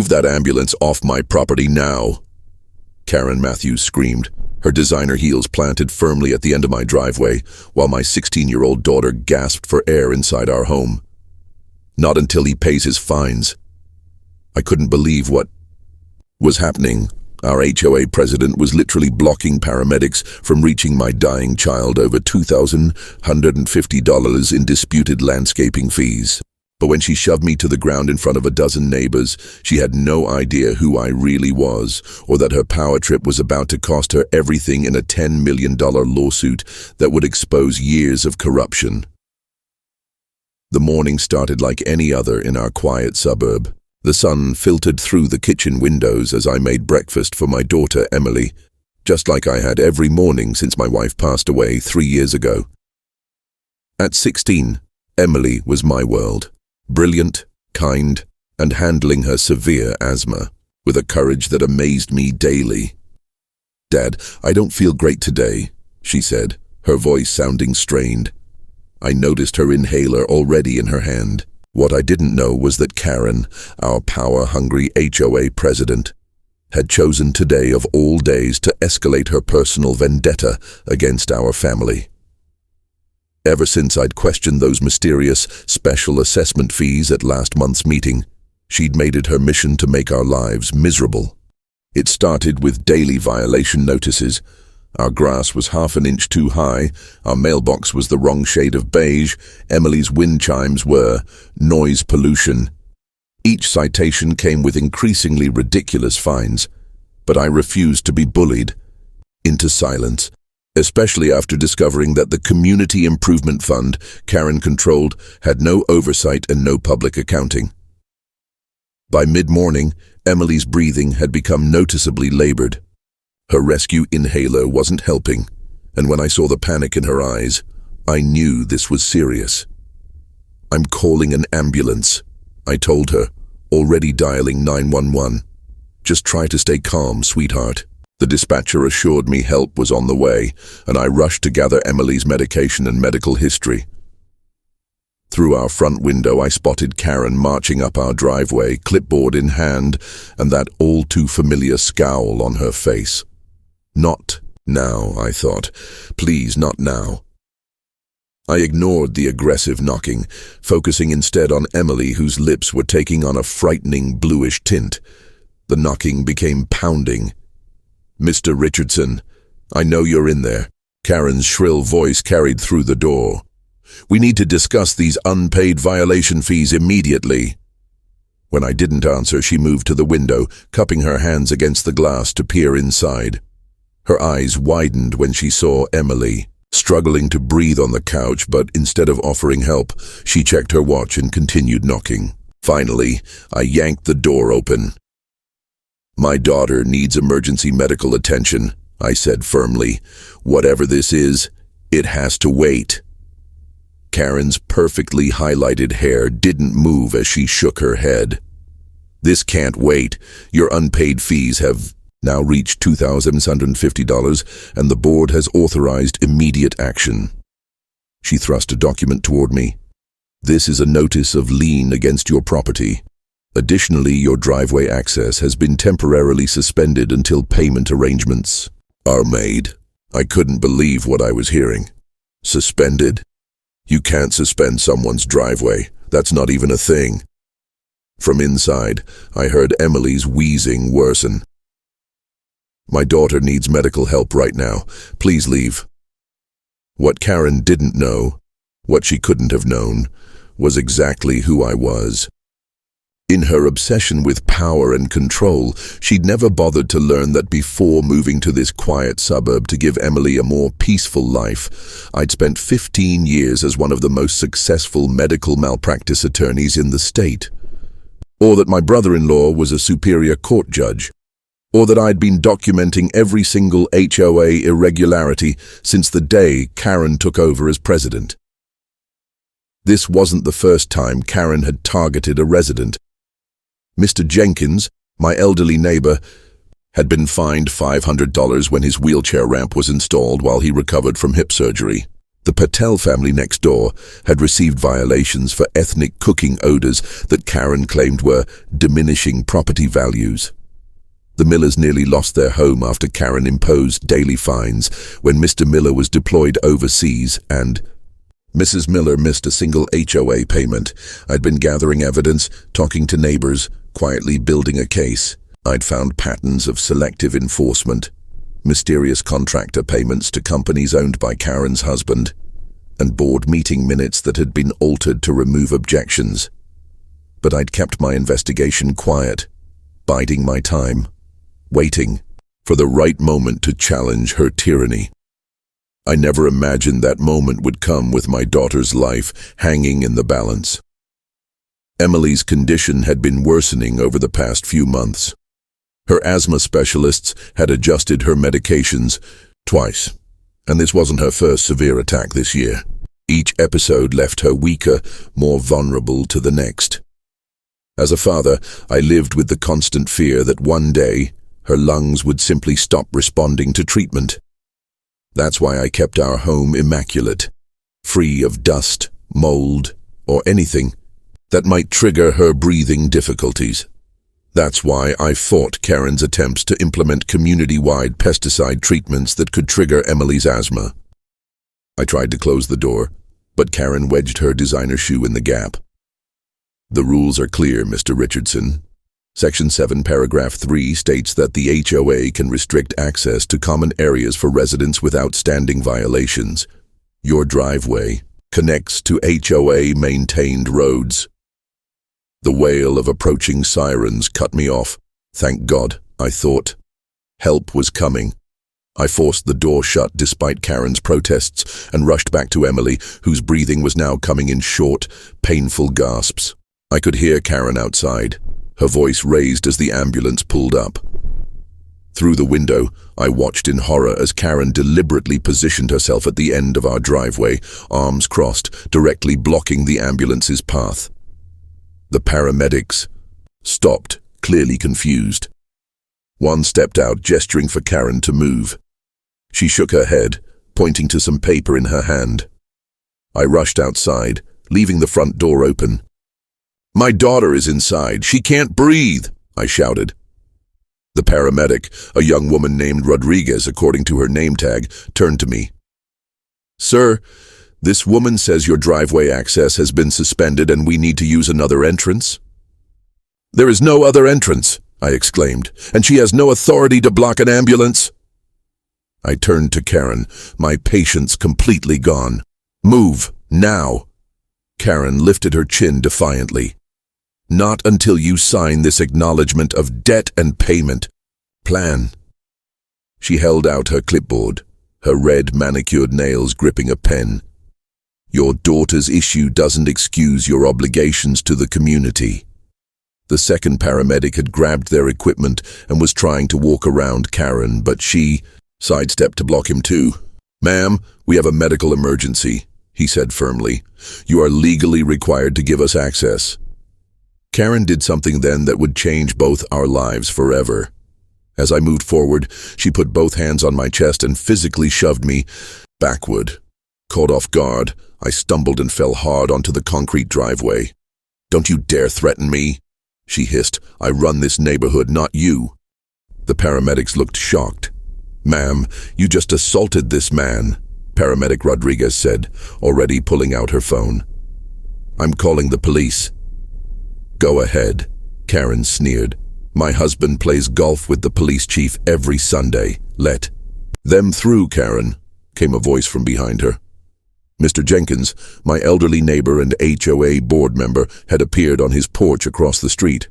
Move that ambulance off my property now, Karen Matthews screamed, her designer heels planted firmly at the end of my driveway, while my 16-year-old daughter gasped for air inside our home. Not until he pays his fines. I couldn't believe what was happening. Our HOA president was literally blocking paramedics from reaching my dying child over $2,150 in disputed landscaping fees. But when she shoved me to the ground in front of a dozen neighbors, she had no idea who I really was, or that her power trip was about to cost her everything in a $10 million lawsuit that would expose years of corruption. The morning started like any other in our quiet suburb. The sun filtered through the kitchen windows as I made breakfast for my daughter Emily, just like I had every morning since my wife passed away 3 years ago. At 16, Emily was my world. Brilliant, kind, and handling her severe asthma with a courage that amazed me daily. "Dad, I don't feel great today," she said, her voice sounding strained. I noticed her inhaler already in her hand. What I didn't know was that Karen, our power-hungry HOA president, had chosen today of all days to escalate her personal vendetta against our family. Ever since I'd questioned those mysterious special assessment fees at last month's meeting, she'd made it her mission to make our lives miserable. It started with daily violation notices. Our grass was half an inch too high, our mailbox was the wrong shade of beige, Emily's wind chimes were noise pollution. Each citation came with increasingly ridiculous fines, but I refused to be bullied into silence, especially after discovering that the Community Improvement Fund Karen controlled had no oversight and no public accounting. By mid-morning, Emily's breathing had become noticeably labored. Her rescue inhaler wasn't helping, and when I saw the panic in her eyes, I knew this was serious. "I'm calling an ambulance," I told her, already dialing 911. "Just try to stay calm, sweetheart." The dispatcher assured me help was on the way, and I rushed to gather Emily's medication and medical history. Through our front window, I spotted Karen marching up our driveway, clipboard in hand, and that all-too-familiar scowl on her face. Not now, I thought. Please, not now. I ignored the aggressive knocking, focusing instead on Emily, whose lips were taking on a frightening bluish tint. The knocking became pounding. "Mr. Richardson, I know you're in there." Karen's shrill voice carried through the door. "We need to discuss these unpaid violation fees immediately." When I didn't answer, she moved to the window, cupping her hands against the glass to peer inside. Her eyes widened when she saw Emily, struggling to breathe on the couch, but instead of offering help, she checked her watch and continued knocking. Finally, I yanked the door open. "My daughter needs emergency medical attention," I said firmly. "Whatever this is, it has to wait." Karen's perfectly highlighted hair didn't move as she shook her head. "This can't wait. Your unpaid fees have now reached $2,750, and the board has authorized immediate action." She thrust a document toward me. "This is a notice of lien against your property. Additionally, your driveway access has been temporarily suspended until payment arrangements are made." I couldn't believe what I was hearing. Suspended? You can't suspend someone's driveway. That's not even a thing. From inside, I heard Emily's wheezing worsen. "My daughter needs medical help right now. Please leave." What Karen didn't know, what she couldn't have known, was exactly who I was. In her obsession with power and control, she'd never bothered to learn that before moving to this quiet suburb to give Emily a more peaceful life, I'd spent 15 years as one of the most successful medical malpractice attorneys in the state. Or that my brother-in-law was a superior court judge. Or that I'd been documenting every single HOA irregularity since the day Karen took over as president. This wasn't the first time Karen had targeted a resident. Mr. Jenkins, my elderly neighbor, had been fined $500 when his wheelchair ramp was installed while he recovered from hip surgery. The Patel family next door had received violations for ethnic cooking odors that Karen claimed were diminishing property values. The Millers nearly lost their home after Karen imposed daily fines when Mr. Miller was deployed overseas and Mrs. Miller missed a single HOA payment. I'd been gathering evidence, talking to neighbors, quietly building a case. I'd found patterns of selective enforcement, mysterious contractor payments to companies owned by Karen's husband, and board meeting minutes that had been altered to remove objections. But I'd kept my investigation quiet, biding my time, waiting for the right moment to challenge her tyranny. I never imagined that moment would come with my daughter's life hanging in the balance. Emily's condition had been worsening over the past few months. Her asthma specialists had adjusted her medications twice, and this wasn't her first severe attack this year. Each episode left her weaker, more vulnerable to the next. As a father, I lived with the constant fear that one day her lungs would simply stop responding to treatment. That's why I kept our home immaculate, free of dust, mold, or anything that might trigger her breathing difficulties. That's why I fought Karen's attempts to implement community-wide pesticide treatments that could trigger Emily's asthma. I tried to close the door, but Karen wedged her designer shoe in the gap. The rules are clear, Mr. Richardson. Section 7, paragraph 3 states that the HOA can restrict access to common areas for residents with outstanding violations. Your driveway connects to HOA-maintained roads. The wail of approaching sirens cut me off. Thank God, I thought. Help was coming. I forced the door shut despite Karen's protests and rushed back to Emily, whose breathing was now coming in short, painful gasps. I could hear Karen outside, her voice raised as the ambulance pulled up. Through the window, I watched in horror as Karen deliberately positioned herself at the end of our driveway, arms crossed, directly blocking the ambulance's path. The paramedics stopped, clearly confused. One stepped out, gesturing for Karen to move. She shook her head, pointing to some paper in her hand. I rushed outside, leaving the front door open. "My daughter is inside. She can't breathe," I shouted. The paramedic, a young woman named Rodriguez according to her name tag, turned to me. "Sir, this woman says your driveway access has been suspended and we need to use another entrance." "There is no other entrance," I exclaimed, "and she has no authority to block an ambulance." I turned to Karen, my patience completely gone. "Move, now." Karen lifted her chin defiantly. "Not until you sign this acknowledgement of debt and payment plan." She held out her clipboard, her red manicured nails gripping a pen. "Your daughter's issue doesn't excuse your obligations to the community." The second paramedic had grabbed their equipment and was trying to walk around Karen, but she sidestepped to block him too. "Ma'am, we have a medical emergency," he said firmly. "You are legally required to give us access." Karen did something then that would change both our lives forever. As I moved forward, she put both hands on my chest and physically shoved me backward. Caught off guard, I stumbled and fell hard onto the concrete driveway. "Don't you dare threaten me," she hissed. "I run this neighborhood, not you." The paramedics looked shocked. "Ma'am, you just assaulted this man," Paramedic Rodriguez said, already pulling out her phone. "I'm calling the police." "Go ahead," Karen sneered. "My husband plays golf with the police chief every Sunday. Let them through, Karen," came a voice from behind her. Mr. Jenkins, my elderly neighbor and HOA board member, had appeared on his porch across the street.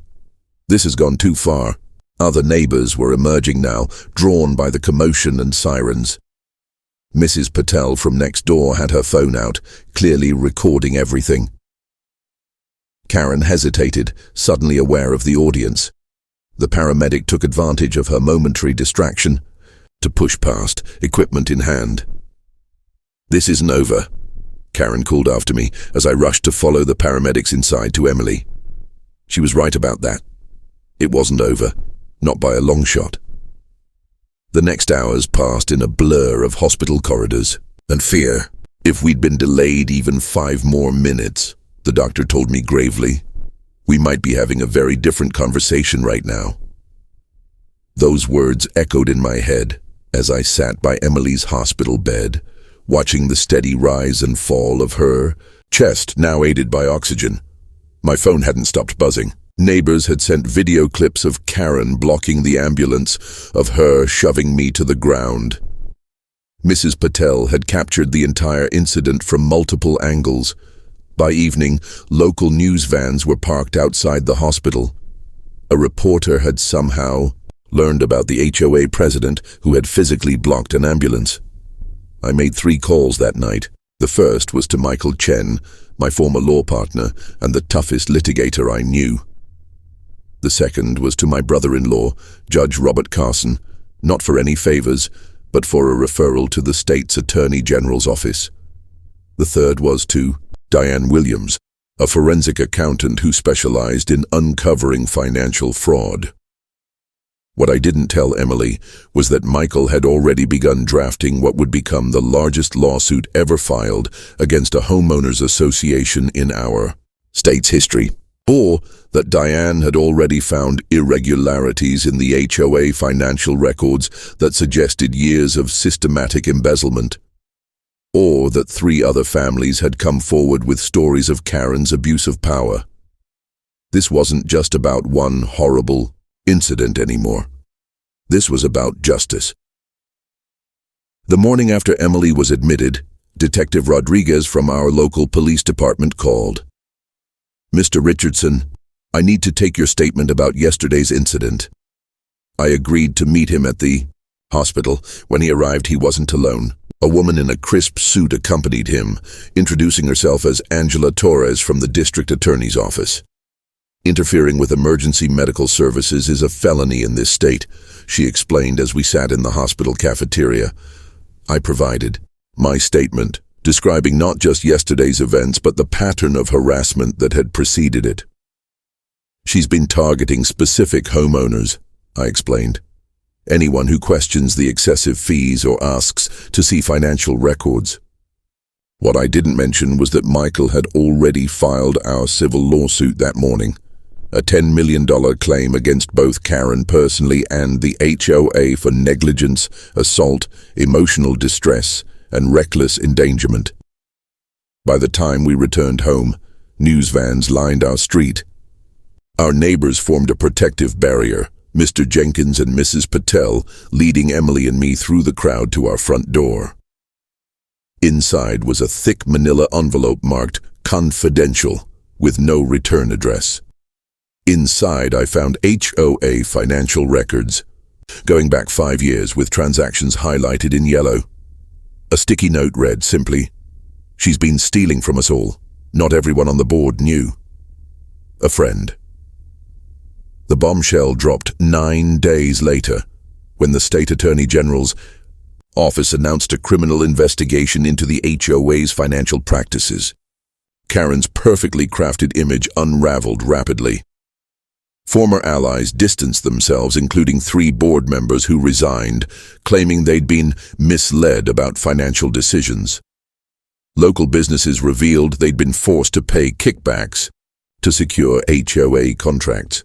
This has gone too far. Other neighbors were emerging now, drawn by the commotion and sirens. Mrs. Patel from next door had her phone out, clearly recording everything. Karen hesitated, suddenly aware of the audience. The paramedic took advantage of her momentary distraction to push past, equipment in hand. "This isn't over," Karen called after me as I rushed to follow the paramedics inside to Emily. She was right about that. It wasn't over, not by a long shot. The next hours passed in a blur of hospital corridors and fear. If we'd been delayed even 5 more minutes, the doctor told me gravely, we might be having a very different conversation right now. Those words echoed in my head as I sat by Emily's hospital bed, watching the steady rise and fall of her chest, now aided by oxygen. My phone hadn't stopped buzzing. Neighbors had sent video clips of Karen blocking the ambulance, of her shoving me to the ground. Mrs. Patel had captured the entire incident from multiple angles. By evening, local news vans were parked outside the hospital. A reporter had somehow learned about the HOA president who had physically blocked an ambulance. I made 3 calls that night. The first was to Michael Chen, my former law partner and the toughest litigator I knew. The second was to my brother-in-law, Judge Robert Carson, not for any favors, but for a referral to the state's Attorney General's office. The third was to Diane Williams, a forensic accountant who specialized in uncovering financial fraud. What I didn't tell Emily was that Michael had already begun drafting what would become the largest lawsuit ever filed against a homeowners association in our state's history, or that Diane had already found irregularities in the HOA financial records that suggested years of systematic embezzlement, or that 3 other families had come forward with stories of Karen's abuse of power. This wasn't just about one horrible incident anymore. This was about justice. The morning after Emily was admitted, Detective Rodriguez from our local police department called. "Mr. Richardson, I need to take your statement about yesterday's incident." I agreed to meet him at the hospital. When he arrived, he wasn't alone. A woman in a crisp suit accompanied him, introducing herself as Angela Torres from the district attorney's office. "Interfering with emergency medical services is a felony in this state," she explained as we sat in the hospital cafeteria. I provided my statement, describing not just yesterday's events but the pattern of harassment that had preceded it. "She's been targeting specific homeowners," I explained. "Anyone who questions the excessive fees or asks to see financial records." What I didn't mention was that Michael had already filed our civil lawsuit that morning, a $10 million claim against both Karen personally and the HOA for negligence, assault, emotional distress, and reckless endangerment. By the time we returned home, news vans lined our street. Our neighbors formed a protective barrier, Mr. Jenkins and Mrs. Patel leading Emily and me through the crowd to our front door. Inside was a thick manila envelope marked "Confidential" with no return address. Inside, I found HOA financial records, going back 5 years with transactions highlighted in yellow. A sticky note read simply, "She's been stealing from us all. Not everyone on the board knew. A friend." The bombshell dropped 9 days later, when the State Attorney General's office announced a criminal investigation into the HOA's financial practices. Karen's perfectly crafted image unraveled rapidly. Former allies distanced themselves, including 3 board members who resigned, claiming they'd been misled about financial decisions. Local businesses revealed they'd been forced to pay kickbacks to secure HOA contracts.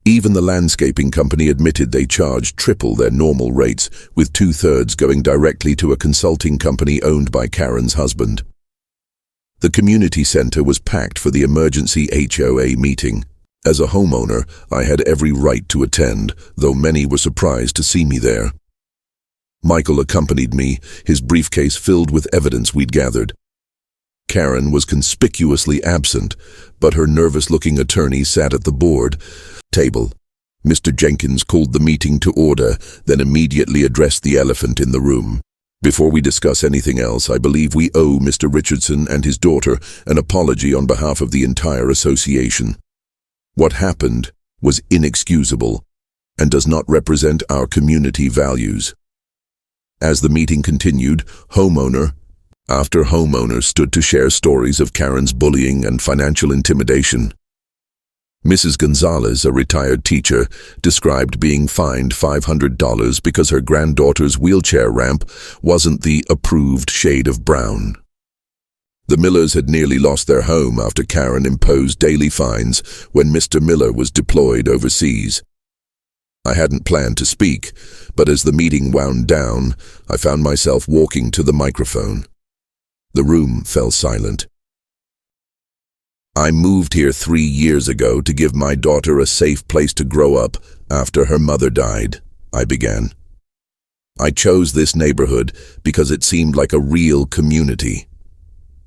Even the landscaping company admitted they charged triple their normal rates, with 2/3 going directly to a consulting company owned by Karen's husband. The community center was packed for the emergency HOA meeting. As a homeowner, I had every right to attend, though many were surprised to see me there. Michael accompanied me, his briefcase filled with evidence we'd gathered. Karen was conspicuously absent, but her nervous-looking attorney sat at the board table. Mr. Jenkins called the meeting to order, then immediately addressed the elephant in the room. "Before we discuss anything else, I believe we owe Mr. Richardson and his daughter an apology on behalf of the entire association. What happened was inexcusable and does not represent our community values." As the meeting continued, homeowner after homeowner stood to share stories of Karen's bullying and financial intimidation. Mrs. Gonzalez, a retired teacher, described being fined $500 because her granddaughter's wheelchair ramp wasn't the approved shade of brown. The Millers had nearly lost their home after Karen imposed daily fines when Mr. Miller was deployed overseas. I hadn't planned to speak, but as the meeting wound down, I found myself walking to the microphone. The room fell silent. "I moved here 3 years ago to give my daughter a safe place to grow up after her mother died," I began. "I chose this neighborhood because it seemed like a real community.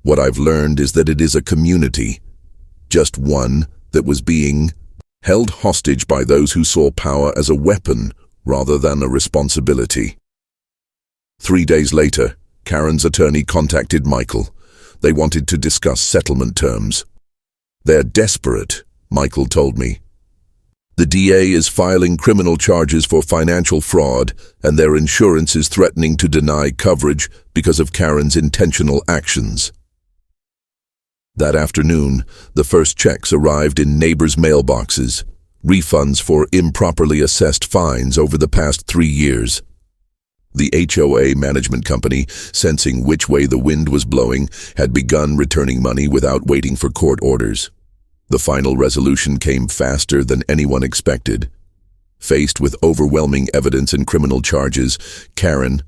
What I've learned is that it is a community, just one that was being held hostage by those who saw power as a weapon rather than a responsibility." 3 days later, Karen's attorney contacted Michael. They wanted to discuss settlement terms. "They're desperate," Michael told me. "The DA is filing criminal charges for financial fraud, and their insurance is threatening to deny coverage because of Karen's intentional actions." That afternoon, the first checks arrived in neighbors' mailboxes, refunds for improperly assessed fines over the past 3 years. The HOA management company, sensing which way the wind was blowing, had begun returning money without waiting for court orders. The final resolution came faster than anyone expected. Faced with overwhelming evidence and criminal charges, Karen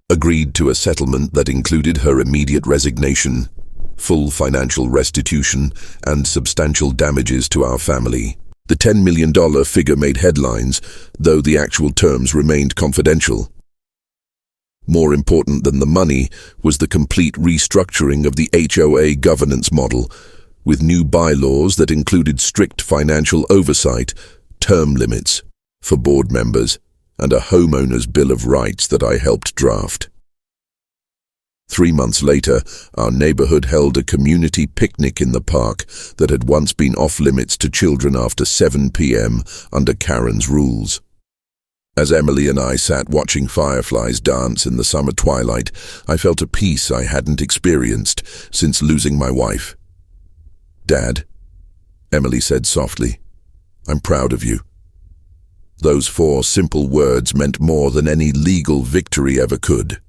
agreed to a settlement that included her immediate resignation, full financial restitution, and substantial damages to our family. The $10 million figure made headlines, though the actual terms remained confidential. More important than the money was the complete restructuring of the HOA governance model, with new bylaws that included strict financial oversight, term limits for board members, and a homeowner's bill of rights that I helped draft. 3 months later, our neighborhood held a community picnic in the park that had once been off-limits to children after 7 p.m. under Karen's rules. As Emily and I sat watching fireflies dance in the summer twilight, I felt a peace I hadn't experienced since losing my wife. "Dad," Emily said softly, "I'm proud of you." Those 4 simple words meant more than any legal victory ever could.